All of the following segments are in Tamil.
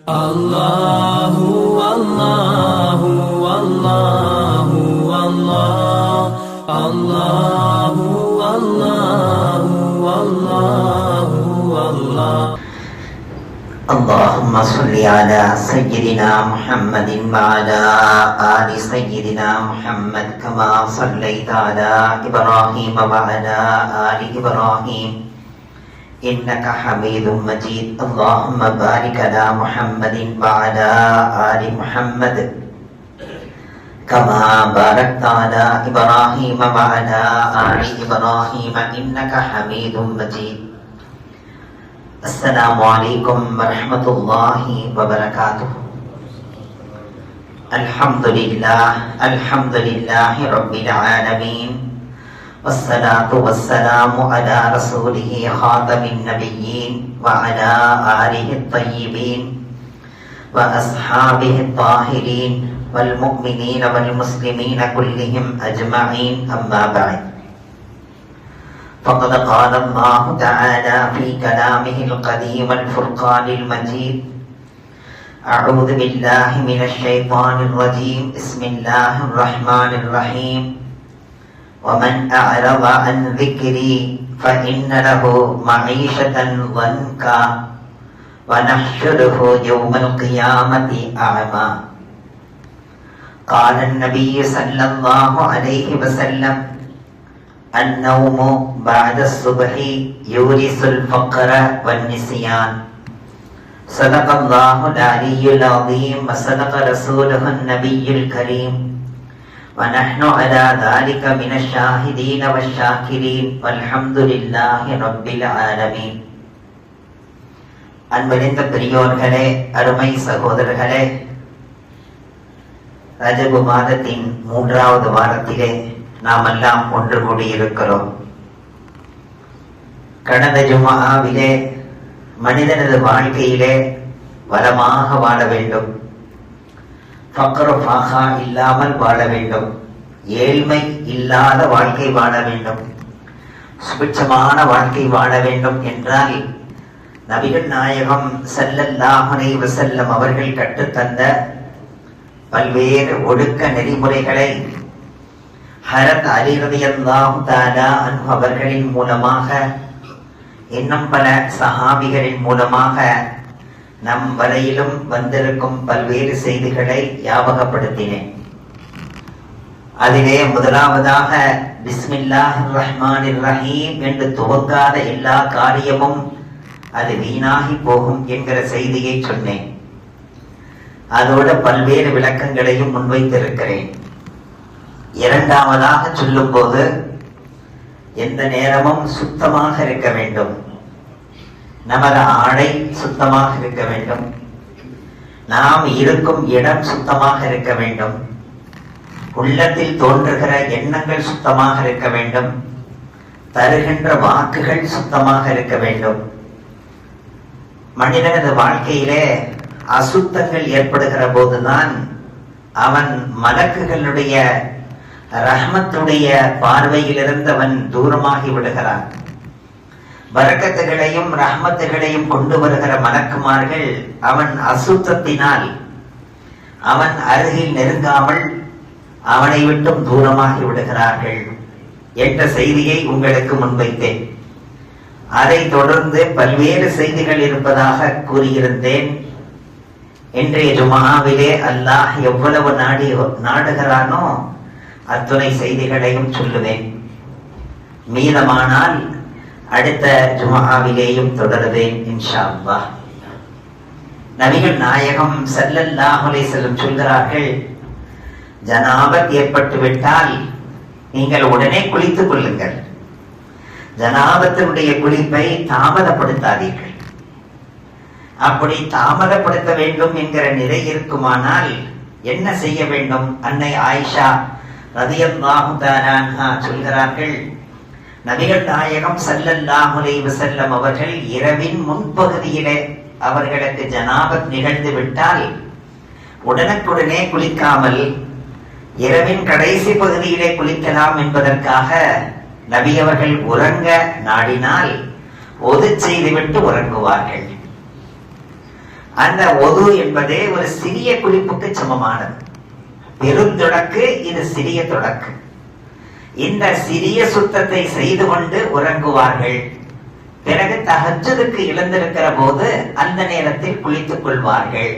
Allahu Allahu Allahu Allah Allahu Allahu Allahu Allah Allahumma salli ala sayyidina Muhammadin wa ala ali sayyidina Muhammad kama sallaita ala Ibrahim wa ala ali Ibrahim innaka Hamidum Majid. Allahumma barik ala Muhammadin wa ala ali Muhammad kama barakta ala Ibrahim wa ala ali Ibrahim innaka Hamidum Majid. Assalamualaikum warahmatullahi wabarakatuh. Alhamdulillahi rabbil alamin. Wassalatu wassalamu ala rasulihi khatamin nabiyyin wa ala alihi tayyibin wa ashabihi tahirin wal mu'minina wal muslimina kullihim ajma'in, amma ba'd. فقد قال الله تعالى في كلامه القديم الفرقان المجيد: أعوذ بالله من الشيطان الرجيم بسم الله الرحمن الرحيم ومن أعرض عن ذكري فإن له معيشة ضنكا ونحشره يوم القيامة أعمى. قال النبي صلى الله عليه وسلم: النوم بعد الصبح يورث الفقر والنسيان. صدق الله العلي العظيم وصدق رسوله النبي الكريم ونحن على ذلك من الشاهدين والشاكرين والحمد لله رب العالمين. அன்பிருந்த பெரியோர்களே, அருமை சகோதரர்களே, ரஜபு மாதத்தின் 3வது வாரத்திலே நாம் எல்லாம் ஒன்று கூடியிருக்கிறோம். கடந்த ஜும்ஆவிலே மனிதனது வாழ்க்கையிலே வளமாக வாழ வேண்டும், ஃபக்ரு ஃபாஹா இல்லாமல் வாழ வேண்டும், ஏழ்மை இல்லாத வாழ்க்கை வாழ வேண்டும், சுபிட்சமான வாழ்க்கை வாழ வேண்டும் என்றால் நபிகள் நாயகம் ஸல்லல்லாஹு அலைஹி வஸல்லம் அவர்கள் கற்றுத்தந்த பல்வேறு ஒழுக்க நெறிமுறைகளை ஹரத் அலி ரலியல்லாஹு தஆலா அன்ஹு அவர்களின் மூலமாக, இன்னும் பல சஹாபிகளின் மூலமாக நம் வரையிலும் வந்திருக்கும் பல்வேறு செய்திகளை ஞாபகப்படுத்தினேன். அதிலே முதலாவதாக பிஸ்மில்லாஹிர் ரஹ்மானிர் ரஹீம் என்று துவங்காத எல்லா காரியமும் அது வீணாகி போகும் என்கிற செய்தியை சொன்னேன். அதோடு பல்வேறு விளக்கங்களையும் முன்வைத்திருக்கிறேன். இரண்டாவதாக சொல்லும் போது எந்த நேரமும் சுத்தமாக இருக்க வேண்டும், நமது ஆடை சுத்தமாக இருக்க வேண்டும், நாம் இருக்கும் இடம் சுத்தமாக இருக்க வேண்டும், உள்ளத்தில் தோன்றுகிற எண்ணங்கள் சுத்தமாக இருக்க வேண்டும், தருகின்ற வாக்குகள் சுத்தமாக இருக்க வேண்டும். மனிதனது வாழ்க்கையிலே அசுத்தங்கள் ஏற்படுகிற போதுதான் அவன் மலக்குகளுடைய ரஹ்மத்துடைய பார்வையிலிருந்து அவன் தூரமாகி விடுகிறான். பரக்கத்துகளையும் ரஹ்மத்துகளையும் கொண்டு வருகிற மலக்குமார்கள் அவன் அசுத்தத்தினால் அவன் அருகில் நெருங்காமல் அவனை விட்டும் தூரமாகி விடுகிறார்கள் என்ற செய்தியை உங்களுக்கு முன்வைத்தேன். அதை தொடர்ந்து பல்வேறு செய்திகள் இருப்பதாக கூறியிருந்தேன். இன்றைய ஜும்ஆவிலே அல்லாஹ் எவ்வளவு நாடுகிறானோ அத்துணை செய்திகளையும் சொல்லுவேன். மீதமானால் அடுத்த ஜும்ஆவிலேயும் தொடருவேன் இன்ஷா அல்லாஹ். நபிகள் நாயகம் ஸல்லல்லாஹு அலைஹி வஸல்லம் சொல்கிறார்கள், ஜனாபத் ஏற்பட்டு விட்டால் நீங்கள் உடனே குளித்துக் கொள்ளுங்கள். ஜனாபத்தினுடைய குளிப்பை தாமதப்படுத்தாதீர்கள். அப்படி தாமதப்படுத்த வேண்டும் என்கிற நிலை இருக்குமானால் என்ன செய்ய வேண்டும்? அன்னை ஆயிஷா ரலியல்லாஹு தஆலா அன்ஹா சொல்கிறார்கள், நபிகள் நாயகம் ஸல்லல்லாஹு அலைஹி வஸல்லம் அவர்கள் இரவின் முன்பகுதியிலே அவர்களுக்கு ஜனாபத் நிகழ்ந்து விட்டால் உடனுக்குடனே குளிக்காமல் இரவின் கடைசி பகுதியிலே குளிக்கலாம் என்பதற்காக நபி அவர்கள் உறங்க நாடினால் ஒது செய்துவிட்டு உறங்குவார்கள். அந்த ஒது என்பதே ஒரு சிறிய குளிப்புக்கு சமமானது. பெருந்தொடக்கு இது சிறிய தொடக்கு. இந்த சிறிய சுத்தத்தை செய்து கொண்டு உறங்குவார்கள். பிறகு தஹஜ்ஜுதுக்கு எழுந்திருக்கிற போது அந்த நேரத்தில் குளித்துக் கொள்வார்கள்.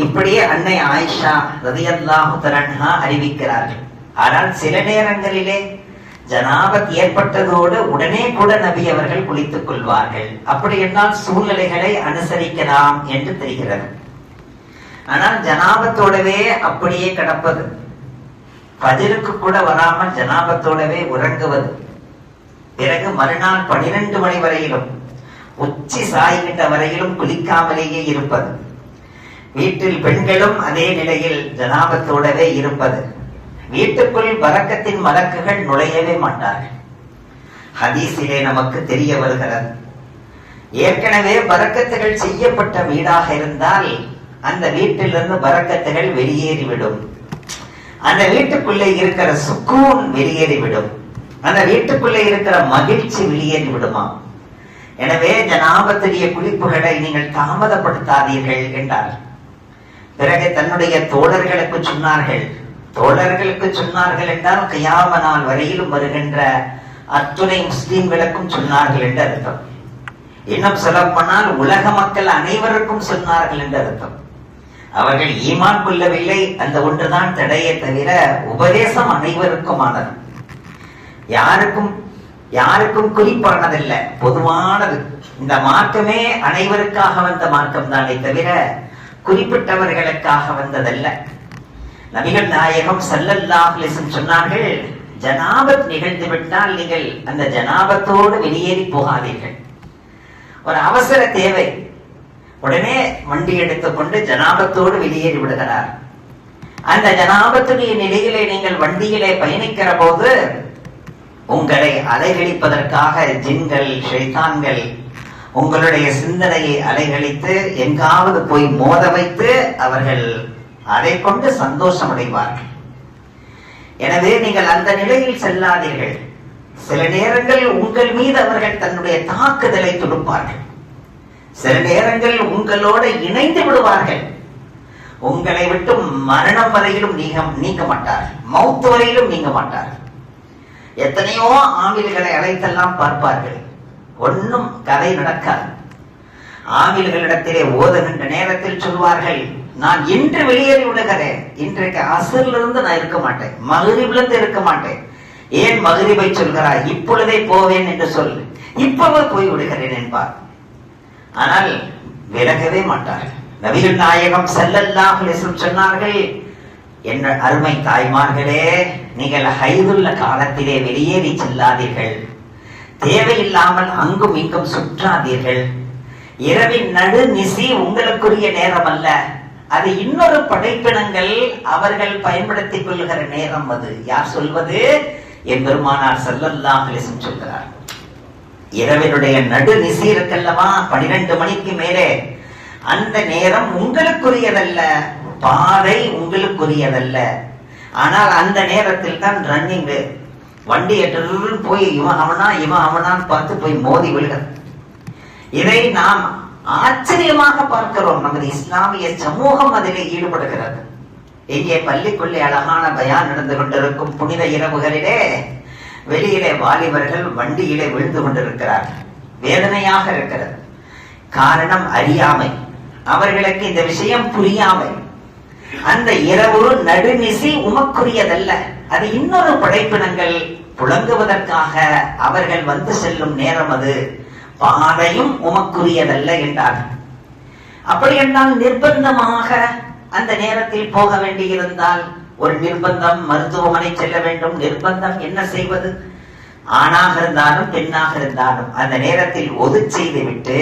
இப்படியே அன்னை ஆயிஷா ரலியல்லாஹு தஆலா அறிவிக்கிறார்கள். ஆனால் சில நேரங்களிலே ஜனாபத் ஏற்பட்டதோடு உடனே கூட நபி அவர்கள் குளித்துக் கொள்வார்கள். அப்படி என்றால் சூழ்நிலைகளை அனுசரிக்கலாம் என்று தெரிகிறது. ஆனால் ஜனாபத்தோடவே அப்படியே கிடப்பது, ஃபஜ்ருக்கு கூட வராமல் ஜனாபத்தோடவே உறங்குவது, பிறகு மறுநாள் 12 மணி வரையிலும் உச்சி சாய்கின்ற வரையிலும் குளிக்காமலேயே இருப்பது, வீட்டில் பெண்களும் அதே நிலையில் ஜனாபத்தோடவே இருப்பது, வீட்டுக்குள் பரக்கத்தின் மலக்குகள் நுழையவே மாட்டார்கள். ஹதீஸிலே நமக்கு தெரிய வருகிறது. ஏற்கனவே பரக்கத்துகள் செய்யப்பட்ட வீடாக இருந்தால் அந்த வீட்டிலிருந்து பரக்கத்துகள் வெளியேறிவிடும். அந்த வீட்டுக்குள்ளே இருக்கிற சுக்கூன் வெளியேறிவிடும். அந்த வீட்டுக்குள்ளே இருக்கிற மகிழ்ச்சி வெளியேறி விடுமா. எனவே ஜனாபத்துடைய குளிப்புகளை நீங்கள் தாமதப்படுத்தாதீர்கள் என்றார். பிறகு தன்னுடைய தோழர்களுக்கு சொன்னார்கள் என்றால் கியாம நாள் வரையிலும் வருகின்ற அத்துணை முஸ்லிம்களுக்கும் சொன்னார்கள் என்று அர்த்தம். இன்னும் சொல்லப்போனால் உலக மக்கள் அனைவருக்கும் சொன்னார்கள் என்று அர்த்தம். அவர்கள் ஈமான் கொள்ளவில்லை, அந்த ஒன்றுதான் தடையை தவிர உபதேசம் அனைவருக்குமானது. யாருக்கும் குறிப்பானதல்ல, பொதுவானது. இந்த மார்க்கமே அனைவருக்காக வந்த மார்க்கம் தானே தவிர குறிப்பிட்டவர்களுக்காக வந்ததல்ல. நபிகள் நாயகம் ஸல்லல்லாஹு அலைஹி வஸல்லம் சொன்னார்கள், ஜனாபத் நிகழ்ந்து விட்டால் நீங்கள் அந்த ஜனாபத்தோடு வெளியேறி போகாதீர்கள். ஒரு அவசர தேவை, உடனே வண்டி எடுத்துக்கொண்டு ஜனாபத்தோடு வெளியேறி விடுகிறார். அந்த ஜனாபத்துடைய நிலையிலே நீங்கள் வண்டியிலே பயணிக்கிற போது உங்களை அலைகழிப்பதற்காக ஜின்கள் ஷைத்தான்கள் உங்களுடைய சிந்தனையை அலைகழித்து எங்காவது போய் மோத வைத்து அவர்கள் அதை கொண்டு சந்தோஷம் அடைவார்கள். எனவே நீங்கள் அந்த நிலையில் செல்லாதீர்கள். சில நேரங்கள் உங்கள் மீது அவர்கள் தன்னுடைய தாக்குதலை தொடுப்பார்கள். சில நேரங்கள் உங்களோட இணைந்து விடுவார்கள். உங்களை விட்டு மரணம் வரையிலும் நீங்க மாட்டார்கள், மௌத் வரையிலும் நீங்க மாட்டார்கள். எத்தனையோ ஆமில்களை அழைத்தெல்லாம் பார்ப்பார்கள், ஒன்னும் கதை நடக்காது. ஆமில்களிடத்திலே ஓதுகின்ற நேரத்தில் சொல்வார்கள், நான் இன்று வெளியேறி விடுகிறேன், இன்றைக்கு அசரிலிருந்து நான் இருக்க மாட்டேன், மகரிபிலிருந்து இருக்க மாட்டேன். ஏன் மகரிபை சொல்கிறாய், இப்பொழுதே போவேன் என்று சொல், இப்பவே போய் விடுகிறேன் என்பார். ஆனால் விலகவே மாட்டார்கள். நபிகள் நாயகம் ஸல்லல்லாஹு அலைஹி வஸல்லம் சொன்னார்கள், என் அருமை தாய்மார்களே, நீங்கள் ஹைதுள்ள காலத்திலே வெளியேறி செல்லாதீர்கள், தேவையில்லாமல் அங்கும் இங்கும் சுற்றாதீர்கள். இரவின் நடு நிசி உங்களுக்குரிய நேரம் அல்ல, அது இன்னொரு படைப்பினங்கள் அவர்கள் பயன்படுத்திக் கொள்கிற நேரம். அது யார் சொல்வது? என் பெருமானார் ஸல்லல்லாஹு அலைஹி வஸல்லம் சொல்கிறார். இரவினுடைய நடு நிசி இருக்கல்லவா, 12 மணிக்கு மேலே, அந்த நேரம் உங்களுக்குரியதல்ல, பாதை உங்களுக்குரியதல்ல. ஆனால் அந்த நேரத்தில் தான் ரன்னிங், வண்டி போய் இவன் அவனான்னு பார்த்து போய் மோதி விழுகிறது. இதை நாம் ஆச்சரியமாக பார்க்கிறோம். நமது இஸ்லாமிய சமூகம் அதிலே ஈடுபடுகிறது. இங்கே பள்ளிக்குள்ளே அழகான பயான் நடந்து கொண்டிருக்கும் புனித இரவுகளிலே வெளியிலே வாலிபர்கள் வண்டியிலே விழுந்து கொண்டிருக்கிறார்கள். வேதனையாக இருக்கிறது. காரணம் அறியாமை, அவர்களுக்கு இந்த விஷயம் புரியாமை. அந்த இரவு நடுநிசி உமக்குரியதல்ல, அது இன்னொரு படைப்பினங்கள் புழங்குவதற்காக அவர்கள் வந்து செல்லும் நேரம், அது பாதையும் உமக்குரியதல்ல என்றார்கள். அப்படி என்றால் நிர்பந்தமாக அந்த நேரத்தில் போக வேண்டியிருந்தால், ஒரு நிர்பந்தம், மருத்துவமனை செல்ல வேண்டும், நிர்பந்தம், என்ன செய்வது? ஆணாக இருந்தாலும் பெண்ணாக இருந்தாலும் அந்த நேரத்தில் ஒது செய்து விட்டு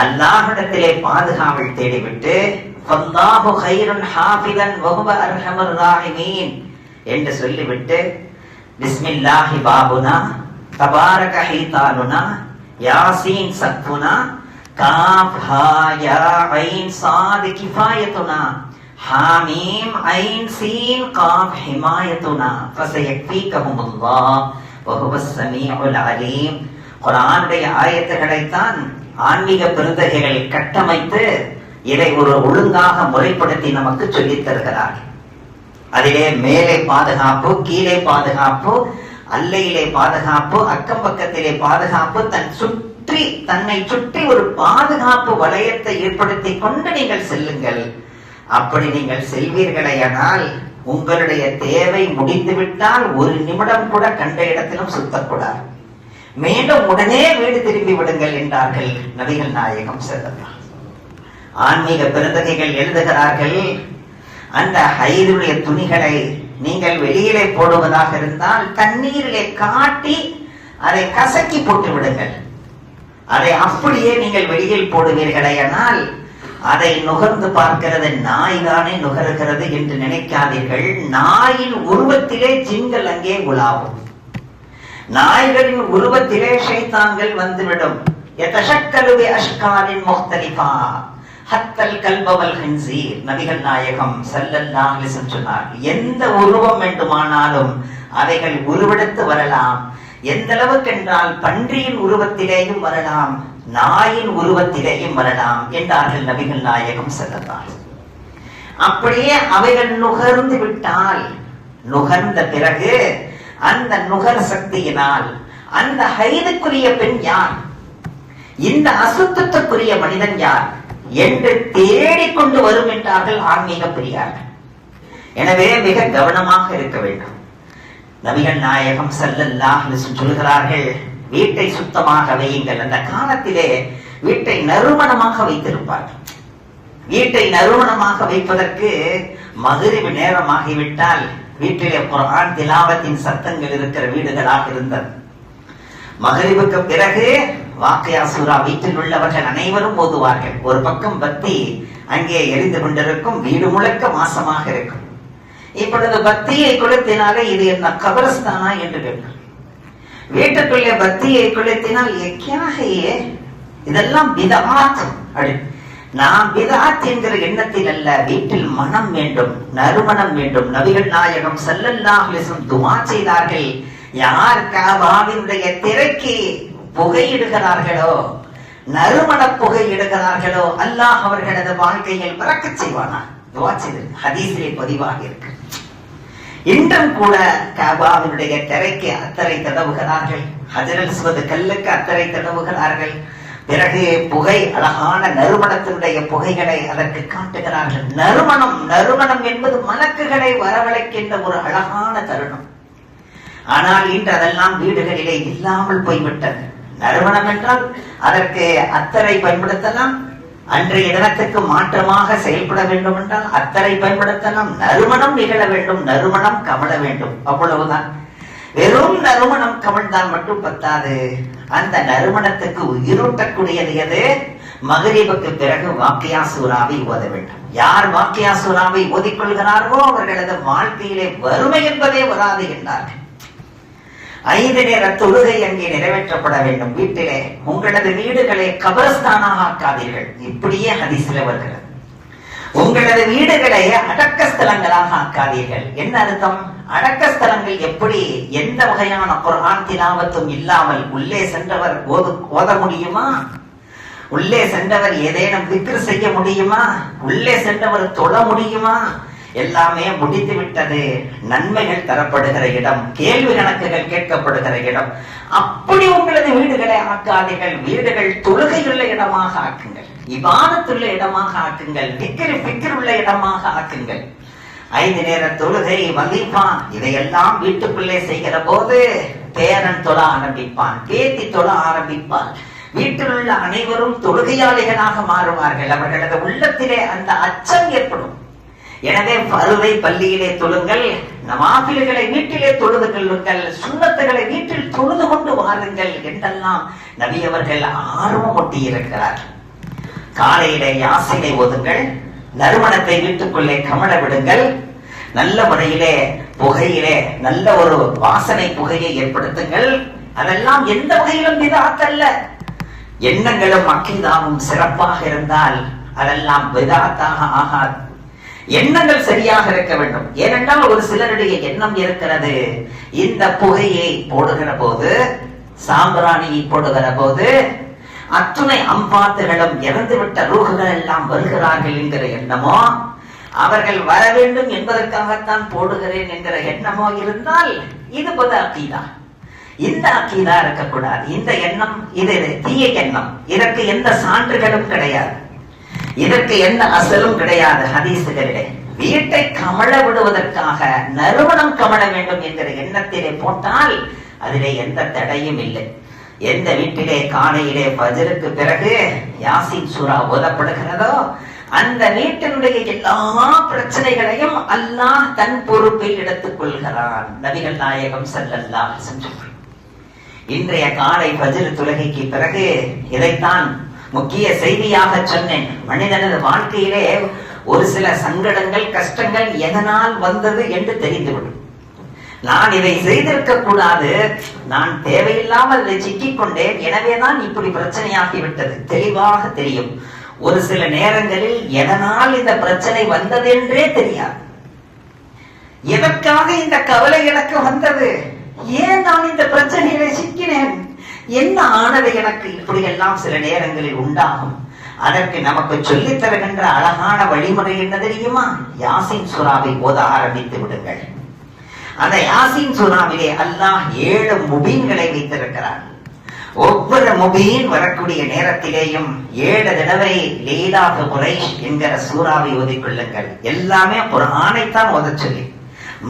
அல்லாஹ்விடத்திலே பாதுகாவல் தேடிவிட்டு ஃபல்லாஹு கைருன் ஹாஃபிதன் வஹுவ அர்ஹமர் ராஹிமீன் என்று சொல்லிவிட்டு பிஸ்மில்லாஹி பாபுனா தபாரக ஹீதானுனா யாசீன் சக்ஃபுனா காஃப் ஹா யா ஐன் சாத் கிஃபாயத்துனா ஹாமீம் ஐன் சீன் காஃப் ஹிமாயத்துனா ஃபஸயக்ஃபீகஹுமுல்லாஹ் வஹுவஸ் ஸமீஉல் அலீம். குர்ஆனுடைய ஆயத்துக்களை தான் ஆன்மீக பெருந்தகைகள் கட்டமைத்து இதை ஒரு ஒழுங்காக முறைப்படுத்தி நமக்கு சொல்லித் தருகிறார்கள். அதிலே மேலே பாதுகாப்பு, கீழே பாதுகாப்பு, அல்லையிலே பாதுகாப்பு, அக்கம் பக்கத்திலே பாதுகாப்பு, தன்னை சுற்றி ஒரு பாதுகாப்பு வளையத்தை ஏற்படுத்தி கொண்டு நீங்கள் செல்லுங்கள். அப்படி நீங்கள் செல்வீர்களேயானால் உங்களுடைய தேவை முடிந்துவிட்டால் ஒரு நிமிடம் கூட கண்ட இடத்திலும் சுத்தக்கூடாது, மீண்டும் உடனே வீடு திரும்பி விடுங்கள் என்றார்கள் நபிகள் நாயகம் ஸல்லல்லாஹு அலைஹி வஸல்லம். ஆன்மீக பெருந்தகைகள் எழுதுகிறார்கள், அந்த ஹைதுடைய துணிகளை நீங்கள் வெளியிலே போடுவதாக இருந்தால் தண்ணீரிலே காட்டி அதை கசக்கி போட்டு விடுங்கள். அதை அப்படியே நீங்கள் வெளியில் போடுவீர்களேயானால் அதை நுகர்ந்து பார்க்கிறது நாய் தானே நுகர்கிறது என்று நினைக்காதீர்கள். நாயின் உருவத்திலே ஜின்கள் அங்கே உலாவும், நாய்களின் உருவத்திலே ஷைத்தான்கள் வந்துவிடும். நபிகள் நாயகம் ஸல்லல்லாஹு அலைஹி வஸல்லம் சொன்னார், எந்த உருவம் வேண்டுமானாலும் அவைகள் உருவெடுத்து வரலாம். எந்த அளவுக்கு என்றால் பன்றியின் உருவத்திலேயும் வரலாம், நாயின் உருவத்திலேயும் வரலாம் என்றார்கள் நபிகள் நாயகம் ஸல்லல்லாஹு அலைஹி வஸல்லம். அப்படியே அவைகள் நுகர்ந்து விட்டால், நுகர்ந்த பிறகு அந்த நுகர் சக்தியினால் அந்த ஹைதுக்குரிய பெண் யார், இந்த அசுத்தத்துக்குரிய மனிதன் யார் என்று தேடிக்கொண்டு வரும் என்றார்கள் ஆன்மீக பெரியார்கள். எனவே மிக கவனமாக இருக்க வேண்டும். நபிகள் நாயகம் ஸல்லல்லாஹு அலைஹி வஸல்லம் சொல்கிறார்கள், வீட்டை சுத்தமாக வையுங்கள். அந்த காலத்திலே வீட்டை நறுமணமாக வைத்திருப்பார்கள். வீட்டை நறுமணமாக வைப்பதற்கு மக்ரிப் நேரமாகிவிட்டால் வீட்டிலே குர்ஆன் திலாவத்தின் சத்தங்கள் இருக்கிற வீடுகளாக இருந்தது. மக்ரிபுக்கு பிறகு வாக்கியா சூரா வீட்டில் உள்ளவர்கள் அனைவரும் ஓதுவார்கள். ஒரு பக்கம் பத்தி அங்கே எரிந்து கொண்டிருக்கும், வீடு முழுக்க வாசமாக இருக்கும். இப்பொழுது பத்தியை கொளுத்தினாலே இது என்ன கபரஸ்தானா என்று கேட்பார். வீட்டுக்குள்ளே பத்தியை கொளுத்தினால் இதெல்லாம் பிதஆத். நாம் பிதஆத் என்கிற எண்ணத்தில் அல்ல, வீட்டில் மனம் வேண்டும், நறுமணம் வேண்டும். நபிகள் நாயகம் ஸல்லல்லாஹு அலைஹி வஸல்லம் துஆ செய்தார்கள், யார் காபாவினுடைய திரைக்கு புகையிடுகிறார்களோ, நறுமண புகையிடுகிறார்களோ, அல்லாஹ் அவர்களது வாழ்க்கையில் பறக்கச் செய்வானா. துஆ செய்து ஹதீஸிலே பதிவாக இருக்கு. இன்றும் கூட காபாவினுடைய திரைக்கு அத்தரை தடவுகிறார்கள், ஹஜ்ரல் அஸ்வத் கல்லுக்கு அத்தரை தடவுகிறார்கள். பிறகு புகை, அழகான நறுமணத்தினுடைய புகைகளை அதற்கு காட்டுகிறார்கள். நறுமணம், நறுமணம் என்பது மலக்குகளை வரவழைக்கின்ற ஒரு அழகான தருணம். ஆனால் இன்று அதெல்லாம் வீடுகளிலே இல்லாமல் போய்விட்டது. நறுமணம் என்றால் அதற்கு அத்தரை பயன்படுத்தலாம், அன்றைய தினத்துக்கு மாற்றமாக செயல்பட வேண்டும் என்றால் அத்தரை பயன்படுத்தலாம். நறுமணம் நிகழ வேண்டும், நறுமணம் கமழ வேண்டும், அவ்வளவுதான். வெறும் நறுமணம் கமழ்ந்தால் மட்டும் பத்தாது, அந்த நறுமணத்துக்கு உயிரூட்டக்கூடியது எது? மக்ரிபுக்கு பிறகு வாக்கியா சூராவை ஓத வேண்டும். யார் வாக்கியா சூராவை ஓதிக்கொள்கிறார்களோ அவர்களது வாழ்க்கையிலே வறுமை என்பதே வராது என்றார்கள். 5 நேர தொழுகை அங்கே நிறைவேற்றப்பட வேண்டும். வீட்டிலே உங்களது வீடுகளை கபரஸ்தானாக ஆக்காதீர்கள், இப்படியே ஹதீஸில் வருகிறது. உங்களது வீடுகளை அடக்க ஸ்தலங்களாக ஆக்காதீர்கள். என்ன அர்த்தம்? அடக்க ஸ்தலங்கள் எப்படி? எந்த வகையான குர்ஆன் திலாவத்தும் இல்லாமல் உள்ளே சென்றவர் ஓத முடியுமா? உள்ளே சென்றவர் ஏதேனும் திக்ர் செய்ய முடியுமா? உள்ளே சென்றவர் தொழ முடியுமா? எல்லாமே முடித்து விட்டது. நன்மைகள் தரப்படுகிற இடம், கேள்வி கணக்குகள் கேட்கப்படுகிற இடம். அப்படி உங்களது வீடுகளை ஆக்காதீர்கள். வீடுகள் தொழுகையுள்ள இடமாக ஆக்குங்கள், இபாதத்துள்ள இடமாக ஆக்குங்கள், திக்ர் உள்ள இடமாக ஆக்குங்கள். 5 நேர தொழுகை, வலீஃபா, இதையெல்லாம் வீட்டுக்குள்ளே செய்கிற போது பேரன் தொழ ஆரம்பிப்பான், பேத்தி தொழ ஆரம்பிப்பான். வீட்டில் உள்ள அனைவரும் தொழுகையாளிகளாக மாறுவார்கள். அவர்களது உள்ளத்திலே அந்த அச்சம் ஏற்படும். எனவே பருவை பள்ளியிலே தொழுங்கள், நவாபில்களை வீட்டிலே தொழுது கொள்ளுங்கள், சுன்னத்துகளை வீட்டில் தொழுது கொண்டு வாருங்கள் என்றெல்லாம் நபி அவர்கள் ஆர்வம் ஒட்டி இருக்கிறார். காலையிலே யாசினை ஓதுங்கள், நறுமணத்தை வீட்டுக்குள்ளே கமழ விடுங்கள், நல்ல முறையிலே புகையிலே நல்ல ஒரு வாசனை புகையை ஏற்படுத்துங்கள். அதெல்லாம் எந்த வகையிலும் பிதஅத் அல்ல. எண்ணங்களும் அக்கீதாவும் சிறப்பாக இருந்தால் அதெல்லாம் பிதஅத்தாக ஆகாது. எண்ணங்கள் சரியாக இருக்க வேண்டும். ஏனென்றால் ஒரு சிலருடைய எண்ணம் இருக்கிறது, இந்த புகையை போடுகிற போது, சாம்பிராணியை போடுகிற போது அத்துணை அம்பாத்துகளும் இறந்துவிட்ட ரூகுகள் எல்லாம் வருகிறார்கள் என்கிற எண்ணமோ, அவர்கள் வர வேண்டும் என்பதற்காகத்தான் போடுகிறேன் என்கிற எண்ணமோ இருந்தால் இது பொது அக்கீதா. இந்த அக்கீதா இருக்கக்கூடாது. இந்த எண்ணம் இது தீய எண்ணம். இதற்கு எந்த சான்றுகளும் கிடையாது, இதற்கு எந்த அசலும் கிடையாது. ஹதீசுகளிலே வீட்டை கமழ விடுவதற்காக நறுமணம் கமழ வேண்டும் என்கிற எண்ணத்திலே போட்டால் அதிலே எந்த தடையும் இல்லை. எந்த வீட்டிலே காலையிலே ஃபஜ்ருக்கு பிறகு யாசீன் சூரா ஓதப்படுகிறதோ அந்த வீட்டினுடைய எல்லா பிரச்சனைகளையும் அல்லாஹ் தன் பொறுப்பில் எடுத்துக் கொள்கிறான். நபிகள் நாயகம் ஸல்லல்லாஹு அலைஹி வஸல்லம் இன்றைய காலை ஃபஜ்ர் தொழுகைக்கு பிறகு இதைத்தான் முக்கிய செய்தியாக சொன்னேன். மனிதனது வாழ்க்கையிலே ஒரு சில சங்கடங்கள், கஷ்டங்கள் எதனால் வந்தது என்று தெரிந்துவிடும். நான் இதை செய்திருக்க கூடாது, நான் தேவையில்லாமல் இதை சிக்கிக் கொண்டேன், எனவேதான் இப்படி பிரச்சனையாகிவிட்டது, தெளிவாக தெரியும். ஒரு சில நேரங்களில் எதனால் இந்த பிரச்சனை வந்ததென்றே தெரியாது. எதற்காக இந்த கவலை எனக்கு வந்தது, ஏன் நான் இந்த பிரச்சனையில சிக்கினேன், என்ன ஆனது எனக்கு, இப்படி எல்லாம் சில நேரங்களில் உண்டாகும். அதற்கு நமக்கு சொல்லித் தருகின்ற அழகான வழிமுறை என்ன தெரியுமா? யாசீன் சூராவை ஓத ஆரம்பித்து விடுங்கள். அந்த யாசீன் சூராவிலே அல்லாஹ் 7 முபீன்களை வைத்திருக்கிறார். ஒவ்வொரு முபீன் வரக்கூடிய நேரத்திலேயும் 7 தடவை லீலாஹு குரைஷ் என்கிற சூராவை ஓதிக்கொள்ளுங்கள். எல்லாமே குர்ஆனைத்தான் ஓத சொல்லி,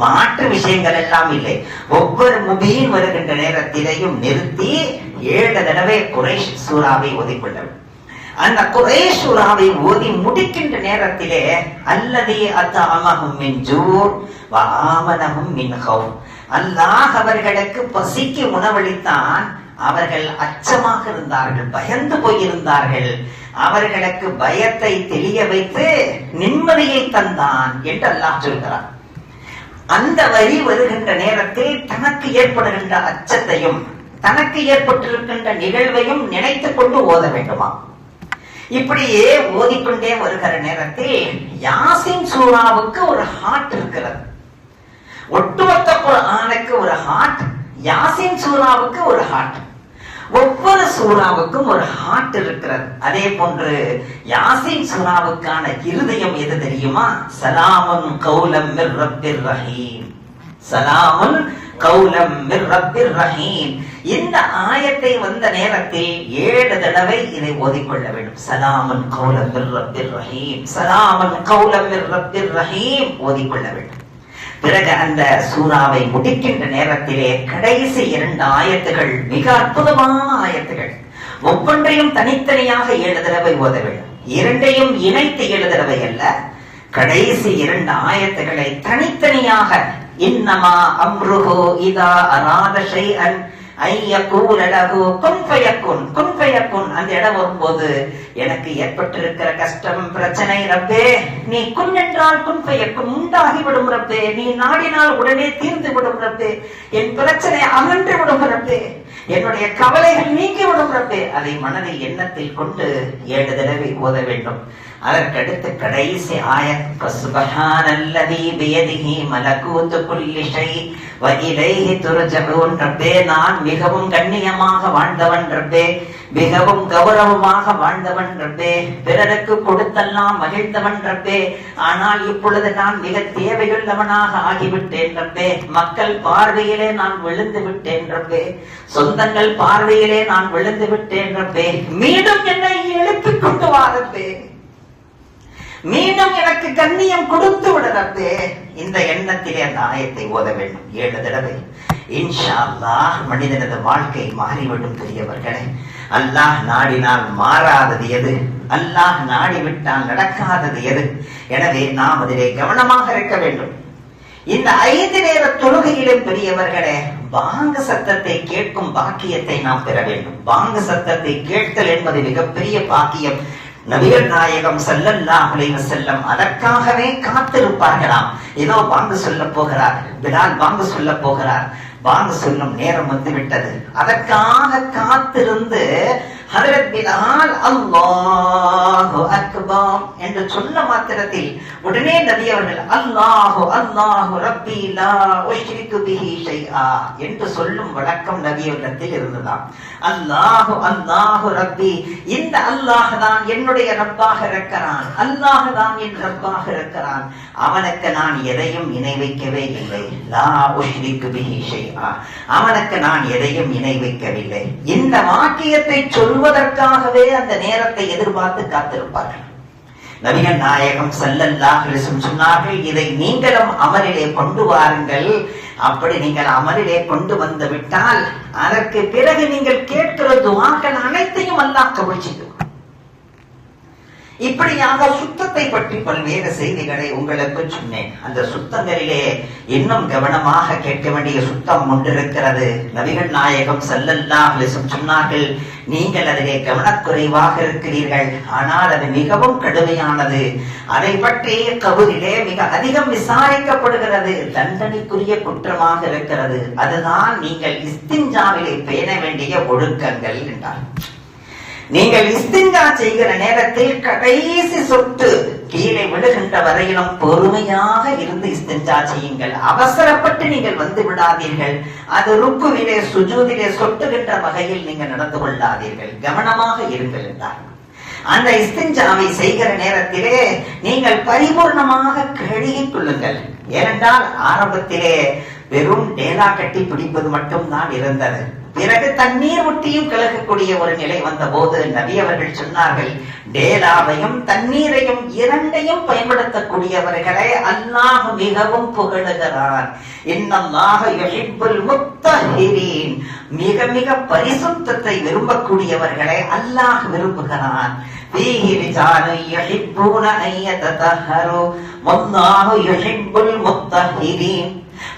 மாற்று விஷயங்கள் எல்லாம் இல்லை. ஒவ்வொரு முபீன் வருகின்ற நேரத்திலேயும் நிறுத்தி 7 தடவை குரைஷ் சூராவை ஓதிக்கொள்ளுங்கள். அந்த குரைஷ் சூராவை ஓதி முடிக்கின்ற நேரத்திலே அல்லதி அத்அமஹும் மின் ஜூர் வ ஆமனஹும் மின் கௌஃப், அல்லாஹ் அவர்களுக்கு பசிக்கு உணவளித்தான், அவர்கள் அச்சமாக இருந்தார்கள், பயந்து போயிருந்தார்கள், அவர்களுக்கு பயத்தை தெளிய வைத்து நிம்மதியை தந்தான் என்று அல்லாஹ் சொல்கிறார். அந்த வரி வருகின்ற நேரத்தில் தனக்கு ஏற்படுகின்ற அச்சத்தையும் தனக்கு ஏற்பட்டிருக்கின்ற நிகழ்வையும் நினைத்துக் கொண்டு ஓத வேண்டுமா? இப்படியே ஓதிக்கொண்டே வருகிற நேரத்தில் யாசீன் சூராவுக்கு ஒரு ஹார்ட் இருக்கிறது. ஒட்டுமொத்த குர்ஆனுக்கு ஒரு ஹார்ட், யாசீன் சூராவுக்கு ஒரு ஹார்ட். ஒவ்வொரு சூறாவுக்கும் ஒரு ஹார்ட் இருக்கிறது. அதே போன்று யாசீன் சூறாவுக்கான இருதயம் எது தெரியுமா? சலாமுன் கௌலம் மிர் ரப்பிர் ரஹீம், சலாமுன் கௌலம் மிர் ரப்பிர் ரஹீம். இந்த ஆயத்தை வந்த நேரத்தில் 7 தடவை இதை ஓதிக்கொள்ள வேண்டும். சலாமுன் கௌலம் மிர் ரப்பிர் ரஹீம், சலாமுன் கௌலம் மிர் ரப்பிர் ரஹீம் ஓதிக்கொள்ள வேண்டும். பிறகு அந்த சூறாவை முடிக்கின்ற நேரத்திலே கடைசி 2 ஆயத்துகள் மிக அற்புதமான ஆயத்துகள். ஒவ்வொன்றையும் தனித்தனியாக 7 தடவை ஓத வேண்டும். 2ஐயும் இணைத்து 7 தடவை அல்ல, கடைசி 2 ஆயத்துகளை தனித்தனியாக இன்னமா அம்ருஹு இதா அராத ஷைஅன் ஐயகூல லஹு குன் ஃபயகுன், குன் ஃபயகுன் அந்த இடம் வரும்போது எனக்கு ஏற்பட்டிருக்கிற கஷ்டம் பிரச்சனை ரப்பே, நீ குன் என்றால் குன் ஃபயகுன் உண்டாகிவிடும் ரப்பே, நீ நாடினால் உடனே தீர்ந்து விடும் ரப்பே, என் பிரச்சனை அகன்று விடும் ரப்பே, என்னுடைய கவலைகள் நீங்கிவிடும் ரப்பே. அதை மனதில் எண்ணத்தில் கொண்டு 7 தடவை ஓத வேண்டும். அதற்கடுத்து கடைசி ஆயத் ஃபஸ்பஹானல்லதீ பியதிஹி மலகூத்து குல்லி ஷை வ இலைஹி துர்ஜஊன். ரப்பே, நான் மிகவும் கண்ணியமாக வாழ்ந்தவன் ரப்பே, மிகவும் கௌரவமாக வாழ்ந்தவன் ரப்பே, பிறருக்கு கொடுத்தெல்லாம் மகிழ்ந்தவன் ரப்பே, ஆனால் இப்பொழுது நான் மிக தேவையுள்ளவனாக ஆகிவிட்டேன் ரப்பே, மக்கள் பார்வையிலே நான் விழுந்து விட்டேன் ரப்பே, சொந்தங்கள் பார்வையிலே நான் விழுந்து விட்டேன் ரப்பே, மீண்டும் என்னை எழுப்பிக் கொண்டு வா ரப்பே, மீண்டும் எனக்கு கண்ணியம் கொடுத்து விட ரப்பே. இந்த எண்ணத்திலே அந்த ஆயத்தை ஓத வேண்டும் 7 தடவை. இன்ஷா அல்லாஹ் மனிதனது வாழ்க்கை மாறிவிடும். பெரியவர்களே, அல்லாஹ் நாடினால் மாறாதது எது, அல்லாஹ் நாடிவிட்டால் நடக்காதது எது? எனவே நாம் அதிலே கவனமாக இருக்க வேண்டும். இந்த 5 நேர தொழுகையிலே பெரியவர்களே, பாங்கு சத்தத்தை கேட்கும் பாக்கியத்தை நாம் பெற வேண்டும். பாங்கு சத்தத்தை கேட்தல் என்பது மிகப்பெரிய பாக்கியம். நபிகள் நாயகம் ஸல்லல்லாஹு அலைஹி வஸல்லம் அதற்காகவே காத்திருப்பார்களாம். ஏதோ பாங்கு சொல்ல போகிறார், பிலால் பாங்கு சொல்ல போகிறார், பாங்கு சொல்லும் நேரம் வந்து விட்டது, அதற்காக காத்திருந்து ஹஜ்ரத் பிலால் அல்லாஹு அக்பர் என்று சொன்ன மாத்திரத்தில் உடனே நபி அவர்கள் அல்லாஹு அல்லாஹு ரப்பி லா உஷ்ரிகு பிஹி ஷைஆ என்று சொல்லும் வழக்கம் நபி அவர்களிடத்தில் இருந்ததாம். அல்லாஹு அல்லாஹு ரப்பி, இந்த அல்லாஹ் தான் என்னுடைய ரப்பாக இருக்கிறான், அல்லாஹ் தான் என் ரப்பாக இருக்கிறான், அவனுக்கு நான் எதையும் இணை வைக்கவே இல்லை. லா உஷ்ரிகு பிஹி ஷைஆ, அவனுக்கு நான் எதையும் இணை வைக்கவில்லை. இந்த வாக்கியத்தை சொல்வதற்காகவே அந்த நேரத்தை எதிர்பார்த்து காத்திருப்பார்கள். நபிகள் நாயகம் ஸல்லல்லாஹு அலைஹி வஸல்லம் சொன்னார்கள், இதை நீங்களும் அமலிலே கொண்டு வாருங்கள். அப்படி நீங்கள் அமலிலே கொண்டு வந்து விட்டால் அதற்கு பிறகு நீங்கள் கேட்கிற துஆக்கள் அனைத்தையும் அல்லாஹ் கபூல் செய்வார். இப்படியாக சுத்தத்தை பற்றி பல்வேறு செய்திகளை உங்களுக்கு சொன்னேன். அந்த சுத்தங்களிலே இன்னும் கவனமாக கேட்க வேண்டிய சுத்தம் ஒன்றிருக்கிறது. நபிகள் நாயகம் ஸல்லல்லாஹு அலைஹி வஸல்லம் சொன்னார்கள், நீங்கள் அதிலே கவனக்குறைவாக இருக்கிறீர்கள், ஆனால் அது மிகவும் கடுமையானது. அதை பற்றி கபூரிலே மிக அதிகம் விசாரிக்கப்படுகிறது, தண்டனைக்குரிய குற்றமாக இருக்கிறது. அதுதான் நீங்கள் இஸ்திஞ்சாவிலே பேண வேண்டிய ஒழுக்கங்கள் என்றார். நீங்கள் இஸ்திஞ்சா செய்கிற நேரத்தில் கடைசி சொட்டு கீழே விழுகின்ற வரையிலும் பொறுமையாக இருந்து இஸ்திஞ்சா செய்யுங்கள். அவசரப்பட்டு நீங்கள் வந்து விடாதீர்கள். அது ருக்குவிலே சுஜூதிலே சொட்டுகின்ற வகையில் நீங்கள் நடந்து கொள்ளாதீர்கள், கவனமாக இருங்கள் என்றார். அந்த இஸ்திஞ்சாவை செய்கிற நேரத்திலே நீங்கள் பரிபூர்ணமாக கழுகிக் கொள்ளுங்கள். ஏனென்றால் ஆரம்பத்திலே வெறும் டேலா கட்டி பிடிப்பது மட்டும்தான் இருந்தது. பிறகு தண்ணீர் ஒட்டியும் கலக்கக்கூடிய ஒரு நிலை வந்த போது நபி அவர்கள் சொன்னார்கள், டேலாவையும் தண்ணீரையும் இரண்டையும் பயன்படுத்தக்கூடியவர்களை அல்லாஹ் மிகவும் புகழுகிறான். இன்னல்லாஹ யுஹிப்புல் முத்தஹிரீன், மிக மிக பரிசுத்தத்தை விரும்பக்கூடியவர்களை அல்லாஹ் விரும்புகிறான். ஃபீஹி ரிஜாலுன் யுஹிப்பூன அன் யததஹரு வல்லாஹு யுஹிப்புல் முத்தஹிரீன்,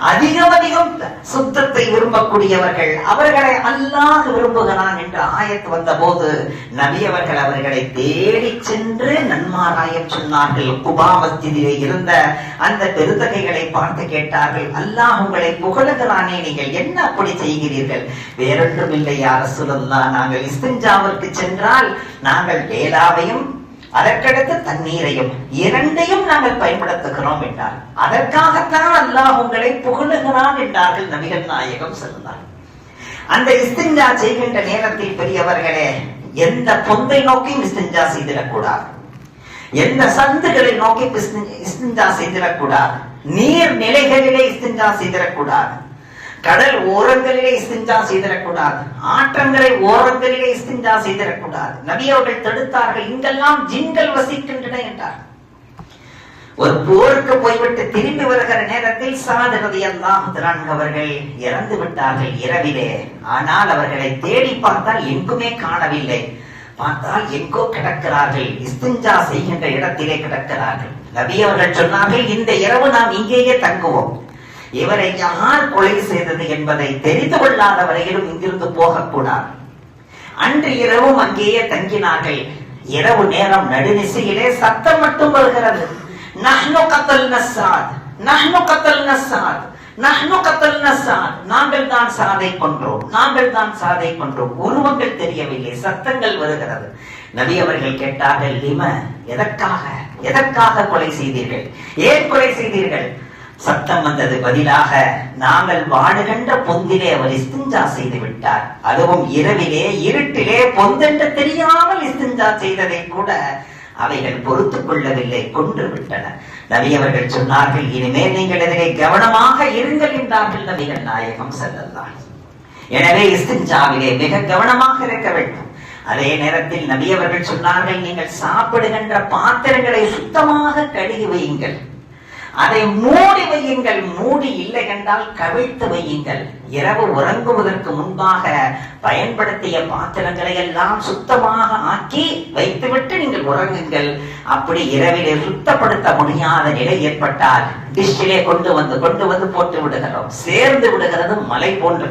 அதிகம் அதிகம் சுத்தத்தை விரும்பக்கூடியவர்கள், அவர்களை அல்லாஹ் விரும்புகிறான் என்ற ஆயத்து வந்த போது நபி அவர்கள் அவர்களை தேடி சென்று நன்மாராயம் சொன்னார்கள். குபா மஸ்ஜிதிலே இருந்த அந்த பெருந்தகைகளை பார்த்து கேட்டார்கள், அல்லாஹ் உங்களை புகழுகிறானே, நீங்கள் என்ன அப்படி செய்கிறீர்கள்? வேறொன்றும் இல்லை யா ரசூலல்லாஹ், நாங்கள் இஸ்திஞ்சாவிற்கு சென்றால் நாங்கள் டேலாவையும் அதற்கடுத்து தண்ணீரையும் இரண்டையும் நாங்கள் பயன்படுத்துகிறோம் என்றார். அதற்காகத்தான் அல்லாஹ் உங்களை புகழுகிறான் என்றார்கள் நபிகள் நாயகம் ஸல்லல்லாஹு. அந்த இஸ்திஞ்சா செய்கின்ற நேரத்தில் பெரியவர்களே, எந்த பொந்தை நோக்கி இஸ்திஞ்சா செய்திடக்கூடாது, எந்த சந்துகளை நோக்கி இஸ்திஞ்சா செய்திடக்கூடாது, நீர் நிலைகளிலே இஸ்திஞ்சா செய்திடக்கூடாது, கடல் ஓரங்களிலே இஸ்திஞ்சா செய்திடக்கூடாது, ஆற்றங்களை ஓரங்களிலே இஸ்திஞ்சா செய்திடக்கூடாது. நபி அவர்கள் தடுத்தார்கள், இங்கெல்லாம் ஜின்கள் வசிக்கின்றன என்றார். ஒரு போருக்கு போய்விட்டு திரும்பி வருகிற நேரத்தில் ஸஅத் ரலியல்லாஹு அன்ஹு அவர்கள் இறந்து விட்டார்கள் இரவிலே. ஆனால் அவர்களை தேடி பார்த்தால் எங்குமே காணவில்லை. பார்த்தால் எங்கோ கிடக்கிறார்கள், இஸ்திஞ்சா செய்கின்ற இடத்திலே கிடக்கிறார்கள். நபி அவர்கள் சொன்னார்கள், இந்த இரவு நாம் இங்கேயே தங்குவோம், இவரை யார் கொலை செய்தது என்பதை தெரிந்து கொள்ளாத வரையிலும் இங்கிருந்து போகக்கூடாது. அன்று இரவும் அங்கேயே தங்கினார்கள். இரவு நேரம் நடுநிசையிலே சத்தம் மட்டும் வருகிறது, நஹ்னு கத்தல்னா ஸஅத், நஹ்னு கத்தல்னா ஸஅத், நஹ்னு கத்தல்னா ஸஅத், நாங்கள் தான் ஸஅதை கொன்றோம், நாங்கள் தான் ஸஅதை கொன்றோம். உருவங்கள் தெரியவில்லை, சத்தங்கள் வருகிறது. நபி அவர்கள் கேட்டார்கள், லிம, எதற்காக, எதற்காக கொலை செய்தீர்கள், ஏன் கொலை செய்தீர்கள்? சத்தம் வந்தது பதிலாக, நாங்கள் வாடுகின்ற பொந்திலே அவர் இஸ்திஞ்சா செய்து விட்டார், அதுவும் இரவிலே இருட்டிலே பொந்தென்று தெரியாமல் இஸ்திஞ்சா செய்ததை கூட அவைகள் பொறுத்துக் கொள்ளவில்லை, கொன்று விட்டன. நபி அவர்கள் சொன்னார்கள், இனிமேல் நீங்கள் இதிலே கவனமாக இருங்கள் என்றார்கள் நபிகள் நாயகம் ஸல்லல்லாஹு. எனவே இஸ்திஞ்சாவிலே மிக கவனமாக இருக்க வேண்டும். அதே நேரத்தில் நபி அவர்கள் சொன்னார்கள், நீங்கள் சாப்பிடுகின்ற பாத்திரங்களை சுத்தமாக கழுவி வையுங்கள், அதை மூடி வையுங்கள், மூடி இல்லை என்றால் கவிழ்த்து வையுங்கள். இரவு உறங்குவதற்கு முன்பாக பயன்படுத்திய பாத்திரங்களை எல்லாம் சுத்தமாக ஆக்கி வைத்துவிட்டு நீங்கள் உறங்குங்கள். அப்படி இரவிலே சுத்தப்படுத்த முடியாத நிலை ஏற்பட்டால் டிஷ்ஷிலே கொண்டு வந்து போட்டு விடுகிறோம், சேர்ந்து விடுகிறது மலை போன்று.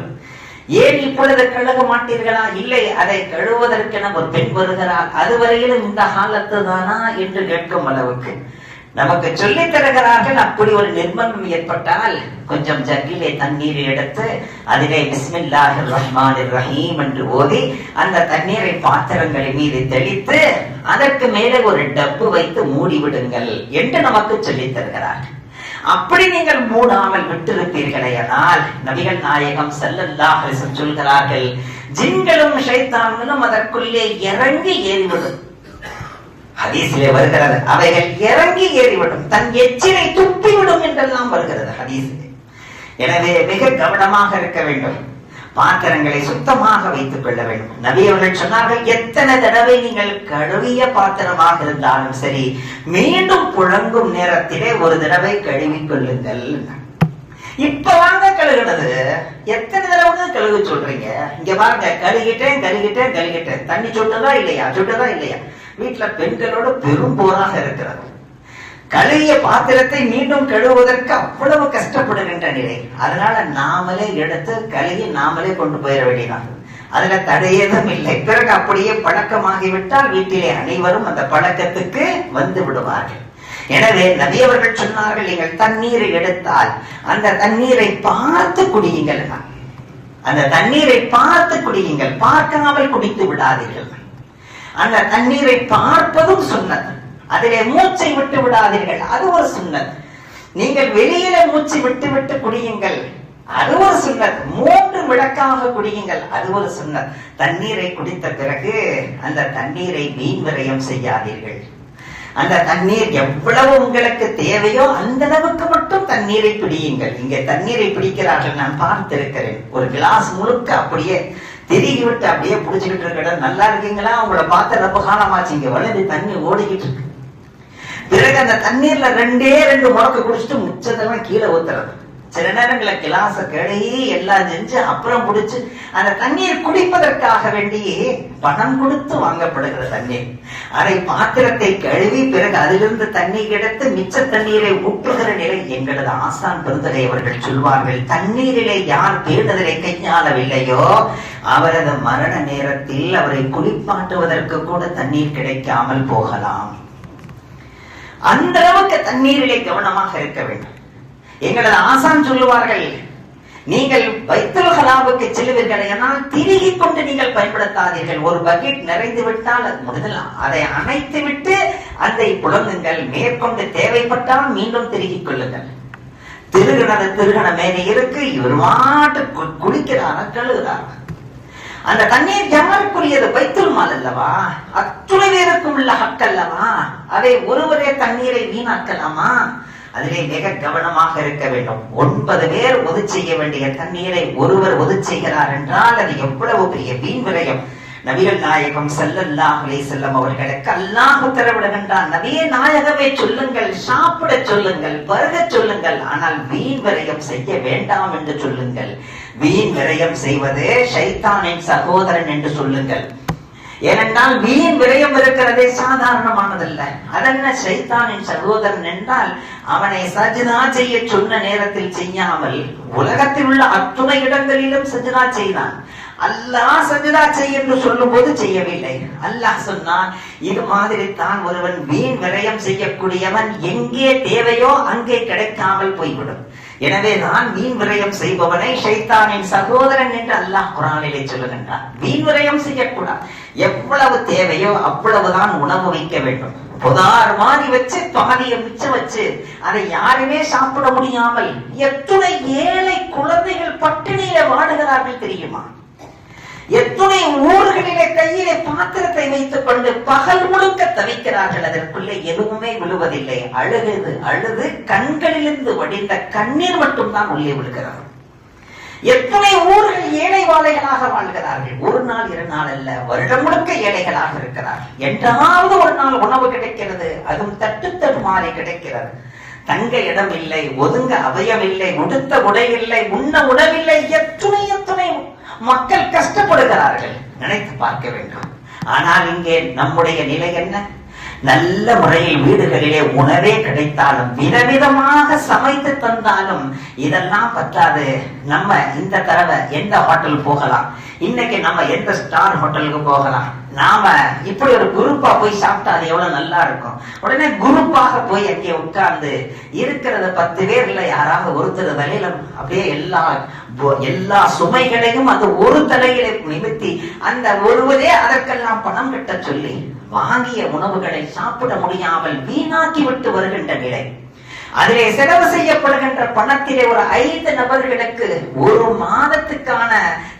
ஏன் இப்பொழுது கழுக மாட்டீர்களா? இல்லை, அதை கழுவதற்கென ஒரு பெண் வருகிறார், அதுவரையிலும் இந்த காலத்து தானா என்று கேட்கும் அளவுக்கு நமக்கு சொல்லித் தருகிறார்கள். அப்படி ஒரு நிர்பந்தம் ஏற்பட்டால் கொஞ்சம் ஜக்கிலே தண்ணீரை எடுத்து அதிலே பிஸ்மில்லாஹிர் ரஹ்மானிர் ரஹீம் என்று ஓதி அந்த தண்ணீரை பாத்திரங்களின் மீது தெளித்து அதற்கு மேலே ஒரு டப்பு வைத்து மூடிவிடுங்கள் என்று நமக்கு சொல்லித் தருகிறார்கள். அப்படி நீங்கள் மூடாமல் விட்டிருப்பீர்களேயானால் நபிகள் நாயகம் ஸல்லல்லாஹு அலைஹி வஸல்லம் சொல்கிறார்கள், ஜின்களும் ஷைத்தான்களும் அதற்குள்ளே இறங்கி ஏறிவிடும். ஹதீஸிலே வருகிறது, அவைகள் இறங்கி ஏறிவிடும், தன் எச்சிலை துப்பிவிடும் என்றெல்லாம் வருகிறது ஹதீஸிலே. எனவே மிக கவனமாக இருக்க வேண்டும். பாத்திரங்களை சுத்தமாக வைத்துக் கொள்ள வேண்டும். நபி அவர்கள் சொன்னார்கள், எத்தனை தடவை நீங்கள் கழுவிய பாத்திரமாக இருந்தாலும் சரி, மீண்டும் புழங்கும் நேரத்திலே ஒரு தடவை கழுவிக் கொள்ளுங்கள். இப்ப வாங்க கழுகுனது, எத்தனை தடவை கழுவு சொல்றீங்க? இங்க பாருங்க, கழுகிட்டேன் தண்ணி சுட்டதா இல்லையா? வீட்டுல பெண்களோட பெரும் போராக இருக்கிறது. கழுவிய பாத்திரத்தை மீண்டும் கழுவுவதற்கு அவ்வளவு கஷ்டப்படுகின்ற நிலை. அதனால நாமளே எடுத்து கழுவி நாமளே கொண்டு போயிட வேண்டியதான். அதுல தடையேதும் இல்லை. பிறகு அப்படியே பழக்கமாகிவிட்டால் வீட்டிலே அனைவரும் அந்த பழக்கத்துக்கு வந்து விடுவார்கள். எனவே நபி அவர்கள் சொன்னார்கள், நீங்கள் தண்ணீரை எடுத்தால் அந்த தண்ணீரை பார்த்து குடியுங்கள். அந்த தண்ணீரை பார்த்து குடியுங்கள், பார்க்காமல் குடித்து விடாதீர்கள். அந்த தண்ணீரை பார்ப்பதும் சுன்னத். அதிலே மூச்சை விட்டு விடாதீர்கள், அது ஒரு சுன்னத். நீங்கள் வெளியில மூச்சு விட்டு குடியுங்கள், அது ஒரு சுன்னத். 3 விளக்காக குடியுங்கள், அது ஒரு சுன்னத். தண்ணீரை குடித்த பிறகு அந்த தண்ணீரை வீண் விரயம் செய்யாதீர்கள். அந்த தண்ணீர் எவ்வளவு உங்களுக்கு தேவையோ அந்த அளவுக்கு மட்டும் தண்ணீரை பிடியுங்கள். இங்கே தண்ணீரை பிடிக்கிறார்கள், நான் பார்த்திருக்கிறேன். ஒரு கிளாஸ் முழுக்க அப்படியே திருகி விட்டு அப்படியே புடிச்சுக்கிட்டு இருக்க, நல்லா இருக்கீங்களா, உங்களை பார்த்த ரொம்ப காலமாச்சு, இங்க வளர்ந்து தண்ணி ஓடிக்கிட்டு இருக்கு. பிறகு அந்த தண்ணீர்ல 2 முறக்கு குடிச்சிட்டு மிச்சதெல்லாம் கீழே ஊத்துறது. சில நேரங்கள கிளாஸ கழுவி எல்லாம் செஞ்சு அப்புறம் குடிச்சு அந்த தண்ணீர் குடிப்பதற்காக வேண்டி பணம் கொடுத்து வாங்கப்படுகிற தண்ணீர். அதை பாத்திரத்தை கழுவி பிறகு அதிலிருந்து தண்ணீர் எடுத்து மிச்ச தண்ணீரை ஊற்றுகிற நிலை. எங்களது ஆசான் பெருந்தகை அவர்கள் சொல்வார்கள், தண்ணீரிலே யார் பேணுதலை கையாளவில்லையோ அவரது மரண நேரத்தில் அவரை குளிப்பாட்டுவதற்கு கூட தண்ணீர் கிடைக்காமல் போகலாம். அந்த அளவுக்கு தண்ணீரிலே கவனமாக இருக்க வேண்டும். எங்களது ஆசான் சொல்லுவார்கள், நீங்கள் பைத்துல் கலாவுக்கு செல்வீர்கள் என்னால் திருகிக் கொண்டு நீங்கள் பயன்படுத்தாதீர்கள். ஒரு பக்கெட் நிறைந்து விட்டால் முதல் அதை அணைத்து விட்டு அதை புழங்குங்கள். மேற்கொண்டு தேவைப்பட்டால் மீண்டும் திருகிக் கொள்ளுங்கள். திருகண மேலே இருக்கு, இவர் மாட்டு குளிக்கிறார், கழுகுறார். அந்த தண்ணீர் யாருக்குரியது? பைத்துல் மால் அல்லவா? அத்துணை பேருக்கும் உள்ள ஹக் அல்லவா? அதை ஒருவரே தண்ணீரை வீணாக்கலாமா? அதிலே மிக கவனமாக இருக்க வேண்டும். 9 பேர் ஒது செய்ய வேண்டிய தண்ணீரை ஒருவர் ஒது செய்கிறார் என்றால் அது எவ்வளவு பெரிய வீண் விரயம். நபிகள் நாயகம் ஸல்லல்லாஹு அலைஹி வஸல்லம் அவர்களுக்கு அல்லாஹ் உத்தரவிடுகின்றான், நபியே நாயகமே சொல்லுங்கள், சாப்பிட சொல்லுங்கள், பருக சொல்லுங்கள், ஆனால் வீண் விரயம் செய்ய வேண்டாம் என்று சொல்லுங்கள். வீண் விரயம் செய்வது ஷைத்தானின் சகோதரன் என்று சொல்லுங்கள். ஏனென்றால் வீண் விரயம் இருக்கிறதே சாதாரணமானதல்ல. அதென்ன ஷைத்தானின் சகோதரன் என்றால் அவனை சஜ்தா செய்ய சொன்ன நேரத்தில் செய்யாமல் உலகத்தில் உள்ள அத்துணை இடங்களிலும் சஜ்தா செய்தான். அல்லாஹ் சஜ்தா செய்ய என்று சொல்லும் போது செய்யவில்லை. அல்லாஹ் சொன்னான், இது மாதிரி தான் ஒருவன் வீண் விரயம் செய்யக்கூடியவன் எங்கே தேவையோ அங்கே கிடைக்காமல் போய்விடும். எனவே நான் வீண் விரயம் செய்பவனை ஷைத்தானின் சகோதரன் என்று அல்லாஹ் குர்ஆனிலே சொல்லுகின்றான். வீண் விரயம் செய்யக்கூடாது. எவ்வளவு தேவையோ அவ்வளவுதான் உணவு வைக்க வேண்டும். புதார் மாதிரி வச்சு பாதிய மிச்சம் வச்சு அதை யாருமே சாப்பிட முடியாமல் எத்துணை ஏழை குழந்தைகள் பட்டினியில வாடுகிறார்கள் தெரியுமா? எத்துணை ஊர்களிலே கையிலே பாத்திரத்தை வைத்துக் கொண்டு பகல் முழுக்க தவிக்கிறார்கள். அதற்குள்ளே எதுவுமே விழுவதில்லை. அழுது கண்களிலிருந்து வடிந்த கண்ணீர் மட்டும்தான் உள்ளே விழுகிறார்கள். எத்தனை ஊர்கள் ஏழை வாழைகளாக வாழ்கிறார்கள். 1 நாள் 2 நாள் அல்ல, வருடம் முழுக்க ஏழைகளாக இருக்கிறார்கள். என்றாவது ஒரு நாள் உணவு கிடைக்கிறது, அதுவும் தட்டு மாறி கிடைக்கிறது. தங்க இடம் இல்லை, ஒதுங்க அபயம் இல்லை, உடுத்த உடை இல்லை, உண்ண உணவில்லை. எத்துணை மக்கள் கஷ்டப்படுகிறார்கள், நினைத்து பார்க்க வேண்டும். ஆனால் இங்கே நம்முடைய நிலை என்ன? நல்ல முறையில் வீடுகளிலே உணவே கிடைத்தாலும் விதவிதமாக சமைத்து தந்தாலும் இதெல்லாம் பற்றாது. நம்ம இந்த தடவை எந்த ஹோட்டல் போகலாம், இன்னைக்கு நம்ம எந்த ஸ்டார் ஹோட்டலுக்கு போகலாம், நாம இப்படி ஒரு குரூப்பா போய் சாப்பிட்டா அது எவ்வளவு நல்லா இருக்கும். உடனே குரூப்பாக போய் அங்கே உட்கார்ந்து இருக்கிறத 10 பேர்ல யாராவது ஒருத்தர் தலையில அப்படியே எல்லா சுமைகளையும் அந்த ஒரு தலையில நிமித்தி அந்த ஒருவரே அதற்கெல்லாம் பணம் கட்ட சொல்லி வாங்கிய உணவுகளை சாப்பிட முடியாமல் வீணாக்கி விட்டு வருகின்ற நிலை. அதிலே செலவு செய்யப்படுகின்ற பணத்திலே ஒரு 5 நபர்களுக்கு ஒரு மாதத்துக்கான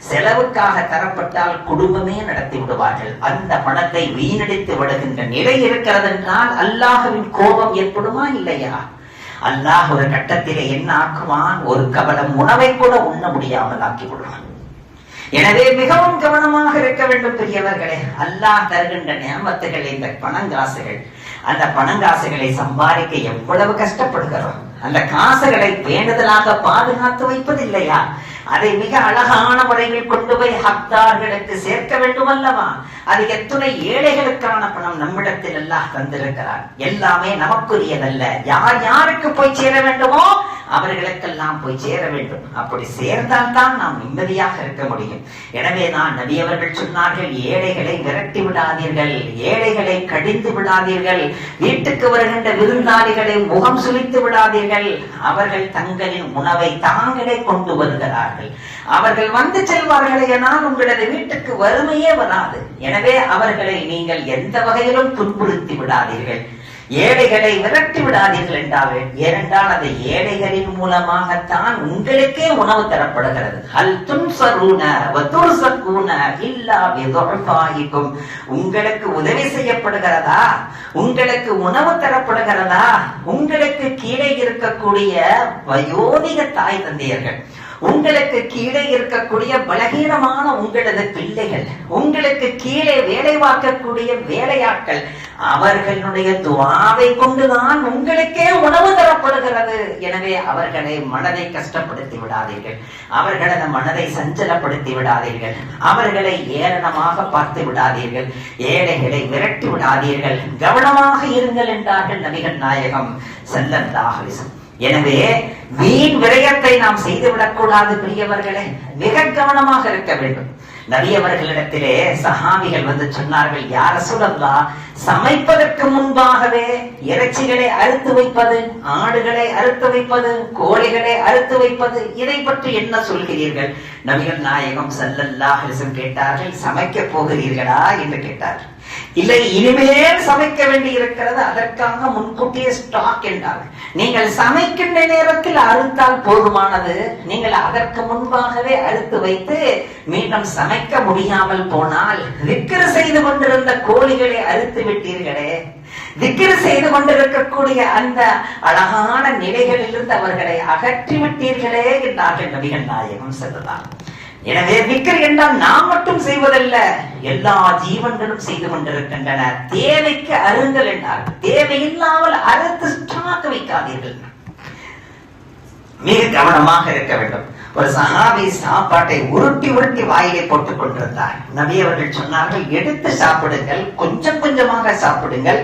செலவுக்காக தரப்பட்டால் குடும்பமே நடத்தி விடுவார்கள். அந்த பணத்தை வீணடித்து விடுகின்ற நிலை இருக்கிறது என்றால் அல்லாஹ்வின் கோபம் ஏற்படுமா இல்லையா? அல்லாஹ் ஒரு கட்டத்திலே என்ன ஆக்குவான்? ஒரு கவலம் உணவை கூட உண்ண முடியாமல் ஆக்கி விடுவான். எனவே மிகவும் கவனமாக இருக்க வேண்டும் பெரியவர்களே. அல்லாஹ் தருகின்ற நியமத்துகள் இந்த பணங்காசுகள். அந்த பணங்காசுகளை சம்பாதிக்க எவ்வளவு கஷ்டப்படுகிறோம். அந்த காசுகளை பேணுதலாக பாதுகாத்து வைப்பதில்லையா? அதை மிக அழகான முறையில் கொண்டு போய் ஹக்தார்களுக்கு சேர்க்க வேண்டும் அல்லவா? அது எத்தனை ஏழைகளுக்கான பணம் நம்மிடத்தில் எல்லாம் தந்திருக்கிறார். எல்லாமே நமக்குரியதல்ல. யார் யாருக்கு போய் சேர வேண்டுமோ அவர்களுக்கெல்லாம் போய் சேர வேண்டும். அப்படி சேர்ந்தால் தான் நாம் நிம்மதியாக இருக்க முடியும். எனவே நான் நபி அவர்கள் சொன்னார்கள், ஏழைகளை விரட்டி விடாதீர்கள், ஏழைகளை கடிந்து விடாதீர்கள், வீட்டுக்கு வருகின்ற விருந்தாளிகளை முகம் சுளித்து விடாதீர்கள். அவர்கள் தங்களின் உணவை தாங்களே கொண்டு வருகிறார்கள். அவர்கள் வந்து செல்வார்கள் எனால் உங்களது வீட்டுக்கு வறுமையே வராது. எனவே அவர்களை நீங்கள் எந்த வகையிலும் துன்புறுத்தி விடாதீர்கள், ஏழைகளை விரட்டி விடாதீர்கள் என்றார்கள். ஏனென்றால் அந்த ஏழைகளின் மூலமாகத்தான் உங்களுக்கே உணவு தரப்படுகிறது. ஹல் துன்சரூன வ துர்ஸகூன இல்லா பிதுஃபாயிக்கும். உங்களுக்கு உதவி செய்யப்படுகிறதா? உங்களுக்கு உணவு தரப்படுகிறதா? உங்களுக்கு கீழே இருக்கக்கூடிய வயோதிக தாய் தந்தையர்கள், உங்களுக்கு கீழே இருக்கக்கூடிய பலகீனமான உங்களது பிள்ளைகள், உங்களுக்கு கீழே வேலை பார்க்கக்கூடிய வேலையாட்கள், அவர்களுடைய துஆவை கொண்டுதான் உங்களுக்கே உணவு தரப்படுகிறது. எனவே அவர்களை மனதை கஷ்டப்படுத்தி விடாதீர்கள், அவர்களது மனதை சஞ்சலப்படுத்தி விடாதீர்கள், அவர்களை ஏளனமாக பார்த்து விடாதீர்கள், ஏழைகளை விரட்டி விடாதீர்கள், கவனமாக இருங்கள் என்றார்கள் நபிகள் நாயகம் ஸல்லல்லாஹு அலைஹி வஸல்லம். எனவே வீண் விரயத்தை நாம் செய்துவிடக் கூடாது பெரியவர்களே. மிக கவனமாக இருக்க வேண்டும். நபி அவர்களிடத்திலே சஹாபிகள் வந்து சொன்னார்கள், யா ரசூலல்லாஹ், சமைப்பதற்கு முன்பாகவே இறைச்சிகளை அறுத்து வைப்பது, ஆடுகளை அறுத்து வைப்பது, கோழிகளை அறுத்து வைப்பது, இதை பற்றி என்ன சொல்கிறீர்கள்? நபிகள் நாயகம் ஸல்லல்லாஹு அலைஹி வஸல்லம் கேட்டார்கள், சமைக்க போகிறீர்களா என்று கேட்டார்கள். இல்லை, இனிமேல் சமைக்க வேண்டி இருக்கிறது, அதற்காக முன்கூட்டியே ஸ்டாக் என்றார்கள். நீங்கள் சமைக்கின்ற நேரத்தில் அறுத்தால் போதுமானது. நீங்கள் அதற்கு முன்பாகவே அறுத்து வைத்து மீண்டும் சமைக்க முடியாமல் போனால், விக்கிர செய்து கொண்டிருந்த கோழிகளை அறுத்து விட்டீர்களே, விக்கிர செய்து கொண்டிருக்கக்கூடிய அந்த அழகான நிலைகளிலிருந்து அவர்களை அகற்றி விட்டீர்களே என்றார்கள் நபிகள் நாயகம் ஸல்லல்லாஹு. எனவே விக்ர் என்றால் நாம் மட்டும் செய்வதல்ல, எல்லா ஜீவன்களும் செய்து கொண்டிருக்கின்றன. தேவைக்கு அருங்கள் என்றார்கள். தேவையில்லாமல் அறுத்து ஸ்டாக் வைக்காதீர்கள். மிக கவனமாக இருக்க வேண்டும். ஒரு சஹாபி சாப்பாட்டை உருட்டி உருட்டி வாயிலை போட்டுக் கொண்டிருந்தார். நபி அவர்கள் சொன்னார்கள், எடுத்து சாப்பிடுங்கள், கொஞ்சம் கொஞ்சமாக சாப்பிடுங்கள்,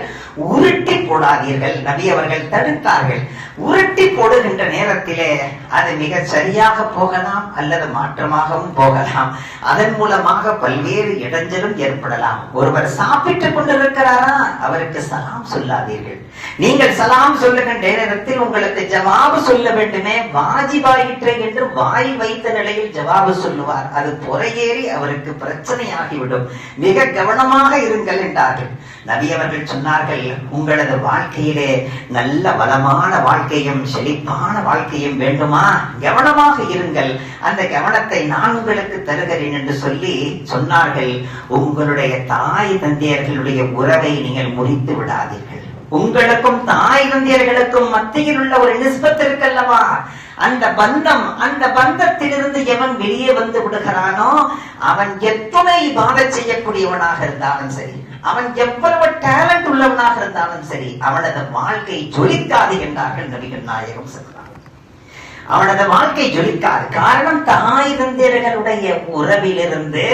உருட்டி போடாதீர்கள். நபி அவர்கள் தடுத்தார்கள். உருட்டி போடுகின்ற நேரத்திலே அது மிக சரியாக போகலாம் அல்லது மாற்றமாகவும் போகலாம். அதன் மூலமாக பல்வேறு இடைஞ்சலும் ஏற்படலாம். ஒருவர் சாப்பிட்டுக் கொண்டிருக்கிறாரா, அவருக்கு சலாம் சொல்லாதீர்கள். நீங்கள் சலாம் சொல்லுகின்ற நேரத்தில் உங்களுக்கு ஜவாபு சொல்ல வேண்டுமே, வாஜிபாயிற்று என்று வாய் வைத்த நிலையில் ஜவாபு சொல்லுவார். அது பொறையேறி அவருக்கு பிரச்சனையாகிவிடும். மிக கவனமாக இருங்கள் என்றார்கள். நபி அவர்கள் சொன்னார்கள், உங்களது வாழ்க்கையிலே நல்ல வளமான வாழ்க்கையும் செழிப்பான வாழ்க்கையும் வேண்டுமா? கவனமாக இருங்கள். அந்த கவனத்தை நான் உங்களுக்கு தருகிறேன் என்று சொல்லி சொன்னார்கள், உங்களுடைய தாய் தந்தையர்களுடைய உறவை நீங்கள் முறித்து விடாதீர்கள். உங்களுக்கும் தாய் தந்தையர்களுக்கும் மத்தியில் உள்ள ஒரு நிஸ்பத் இருக்கல்லவா, அந்த பந்தம், அந்த பந்தத்திலிருந்து எவன் வெளியே வந்து விடுகிறானோ, அவன் எத்தனை இபாதத் செய்யக்கூடியவனாக இருந்தாலும் சரி, அவன் எவ்வளவு டேலண்ட் உள்ளவனாக இருந்தாலும் சரி, அவனது வாழ்க்கை ஜொலிக்காது என்றார்கள் நபிகள் நாயகம் ஸல்லல்லாஹு. அவனது வாழ்க்கை ஜொலிக்காது. காரணம், தாய் தந்தையர்களுடைய உறவிலிருந்து,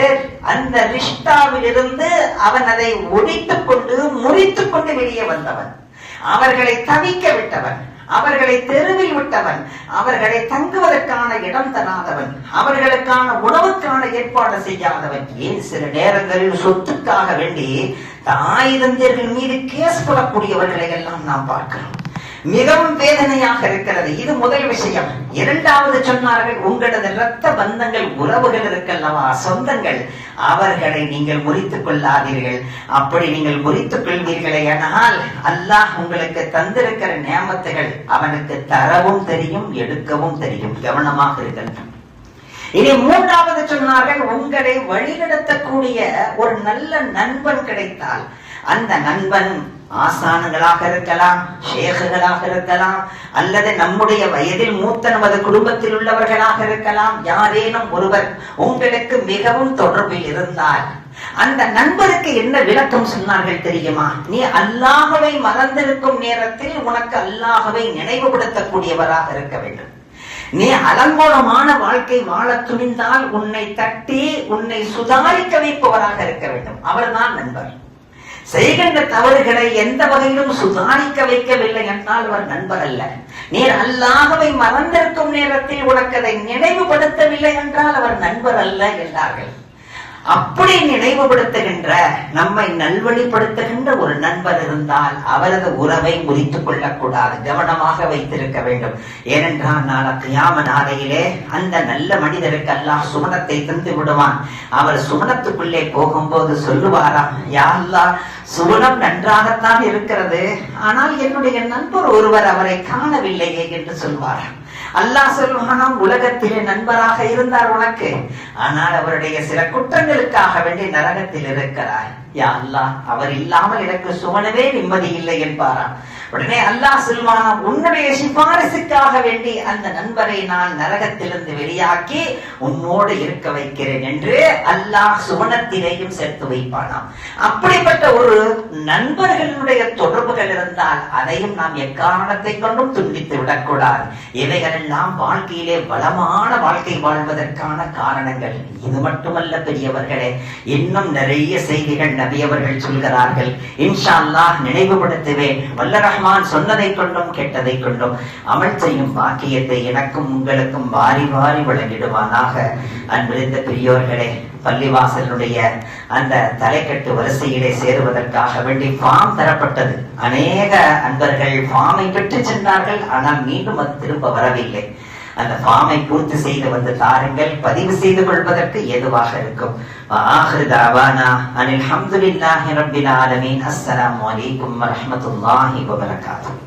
அந்த ரிஷ்டாவிலிருந்து அவன் அதை ஒழித்துக் கொண்டு முறித்துக் கொண்டு வெளியே வந்தவன், அவர்களை தவிக்க விட்டவன். அவர்களை தெருவில் விட்டவன், அவர்களை தங்குவதற்கான இடம் தராதவன், அவர்களுக்கான உணவுக்கான ஏற்பாடு செய்யாதவன், ஏன் சில நேரங்களில் சொத்துக்காக வேண்டி தாய் தந்தையர்கள் மீது கேஸ் போடக்கூடியவர்களை எல்லாம் நாம் பார்க்கிறோம். மிகவும் வேதனையாக இருக்கிறது. இது முதல் விஷயம். இரண்டாவது சொன்னார்கள், உங்களது இரத்த பந்தங்கள், உறவுகள் இருக்கல்லவா, சொந்தங்கள், அவர்களை நீங்கள் முறித்துக் கொள்ளாதீர்கள். அப்படி நீங்கள் முறித்துக் கொள்வீர்களே ஆனால் அல்லாஹ் உங்களுக்கு தந்திருக்கிற நியாமத்துகள் அவனுக்கு தரவும் தெரியும், எடுக்கவும் தெரியும். கவனமாக இருக்கின்றன. இனி மூன்றாவது சொன்னார்கள், உங்களை வழிநடத்தக்கூடிய ஒரு நல்ல நண்பன் கிடைத்தால், அந்த நண்பன் ஆசான்களாக இருக்கலாம், ஷேகுகளாக இருக்கலாம், அல்லது நம்முடைய வயதில் மூத்த நமது குடும்பத்தில் உள்ளவர்களாக இருக்கலாம், யாரேனும் ஒருவர் உங்களுக்கு மிகவும் தொடர்பில் இருந்தால் அந்த நண்பருக்கு என்ன விளக்கம் சொன்னார்கள் தெரியுமா? நீ அல்லாஹ்வை மறந்திருக்கும் நேரத்தில் உனக்கு அல்லாஹ்வை நினைவுபடுத்தக்கூடியவராக இருக்க வேண்டும். நீ அலங்கோலமான வாழ்க்கை வாழ துணிந்தால் உன்னை தட்டி உன்னை சுதாரிக்க வைப்பவராக இருக்க வேண்டும். அவர்தான் நண்பர். செய்கின்ற தவறுகளை எந்த வகையிலும் சுதாரிக்க வைக்கவில்லை என்றால் அவர் நண்பர் அல்ல. நீர் அல்லாஹ்வை மறந்திருக்கும் நேரத்தில் உனக்கு அதை நினைவுபடுத்தவில்லை என்றால் அவர் நண்பர் அல்ல என்றார்கள். அப்படி நினைவுபடுத்துகின்ற, நம்மை நல்வழிப்படுத்துகின்ற ஒரு நண்பர் இருந்தால் அவரது உறவை முறித்துக் கொள்ளக்கூடாது, கவனமாக வைத்திருக்க வேண்டும். ஏனென்றால் நாளை கியாம நாளையிலே அந்த நல்ல மனிதருக்கு அல்லாஹ் சுவனத்தை தந்து விடுவான். அவர் சுவனத்துக்குள்ளே போகும்போது சொல்லுவாராம், யா அல்லாஹ், சுவனம் நன்றாகத்தான் இருக்கிறது, ஆனால் என்னுடைய நண்பர் ஒருவர் அவரை காணவில்லையே என்று சொல்வாராம். அல்லாஹ் சொல்வானாம், உலகத்திலே நண்பராக இருந்தார் உனக்கு, ஆனால் அவருடைய சில குற்றங்களுக்காக வேண்டி நரகத்தில் இருக்கிறார். யா அல்லாஹ், அவர் இல்லாமல் எனக்கு சுவனவே நிம்மதி இல்லை என்பாராம். உடனே அல்லாஹ் சொல்வானாம், உன்னுடைய சிபாரிசுக்காக வேண்டி அந்த நண்பரை நான் நரகத்திலிருந்து வெளியாக்கி உன்னோடு இருக்க வைக்கிறேன் என்று அல்லாஹ் சுவனத்திலேயும் சேர்த்து வைப்பானாம். அப்படிப்பட்ட ஒரு நண்பர்களுடைய தொடர்புகள் இருந்தால் அதையும் நாம் எக்காரணத்தை கொண்டும் துண்டித்து விடக்கூடாது. இவைகளெல்லாம் வாழ்க்கையிலே பலமான வாழ்க்கை வாழ்வதற்கான காரணங்கள். இது மட்டுமல்ல பெரியவர்களே, இன்னும் நிறைய செய்திகள் நபி அவர்கள் சொல்கிறார்கள். இன்ஷா அல்லாஹ் நினைவுபடுத்துவேன். வல்ல ரஹ்மான் சொன்னதை கொண்டும் கெட்டதை கொண்டும் அமல் செய்யும் பாக்கியத்தை எனக்கும் உங்களுக்கும் வாரி வாரி வழங்கிடுவானாக. அன்பிருந்த பெரியோர்களே, பள்ளிவாசலுடைய அந்த தலைக்கட்டு வரிசையிலே சேருவதற்காக வேண்டி ஃபார்ம் தரப்பட்டது. அநேக அன்பர்கள் ஃபார்மை பெற்று சென்றார்கள், ஆனால் மீண்டும் அது திரும்ப வரவில்லை. அந்த ஃபார்மை பூர்த்தி செய்து வந்து தாருங்கள், பதிவு செய்து கொள்வதற்கு ஏதுவாக இருக்கும். ஆகிரு தாவானா அனில் ஹம்துலில்லாஹி ரப்பில் ஆலமீன். அஸ்ஸலாமு அலைக்கும் வரஹ்மத்துல்லாஹி வபரகாத்துஹு.